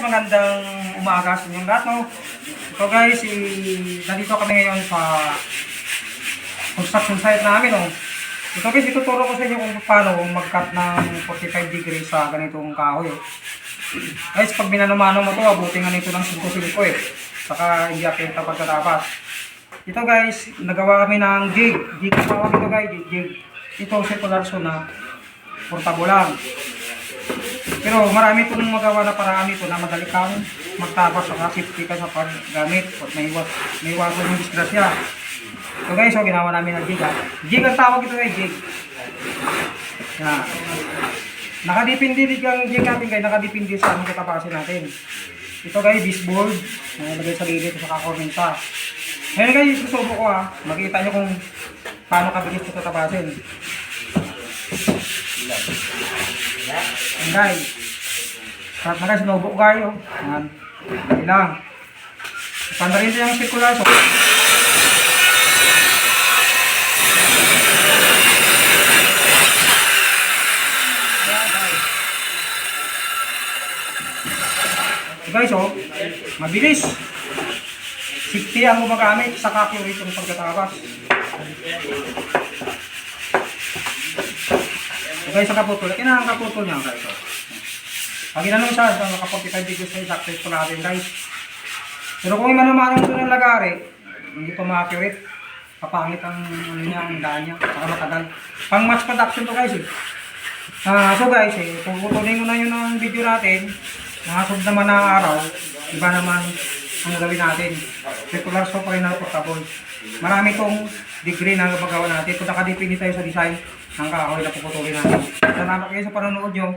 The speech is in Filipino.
magandang umaga sa inyong lahat, no? So guys, nandito kami ngayon sa construction site namin, no? Ito guys, ituturo ko sa inyo kung paano mag-cut ng 45 degrees sa ganitong kahoy. Guys, pag binanumano mo ito, abutin nga nito ng 5-5 eh. Saka hindi apenta pagkatapos. Ito guys, nagawa kami ng jig. Jig tawag ito guys, jig. Ito circular saw na portable lang. Pero marami itong magawa na paraan ito na madali kang magtapas sa safety ka sa paggamit at may iwasan yung disgrasya. So guys, so ginawa namin ng jig ha. Jig ang tawag ito guys, jig. Yan. Nakadipindi din yung jig natin guys, nakadipindi sa anong katapasin natin. Ito guys, baseboard. Nalagay sa gilid sa kakornenta. Ngayon guys, susubo ko ha. Makita nyo kung paano kabilis ito tatapasin. Ayan guys. Sarap na guys, sinubo ko kayo. Ayan. Dali lang. Panda rin yung circular saw. Guys, oh, mabilis. Safety ang gumagamit sa accurate ng pagkatapas. Guys, sa kaputol. Kailangan ang kaputol niya, guys. Oh. Pag inanong siya, naka 45 degrees na exact po natin, guys. Pero kung imanamanaw ito ng lagari, hindi ito ma-accurate. Papangit ang ano niya, ang daan niya. Saka matagal. Pang mass production to guys, eh. So guys, kung putulin ko na yun ng video natin, nakasod naman na araw, iba naman ang gawin natin. Circular saw pa rin na portable. Marami itong degree na magawa natin. Kung nakadipindi tayo sa design ng kahoy na puputulin natin. Salamat kayo sa panonood nyo.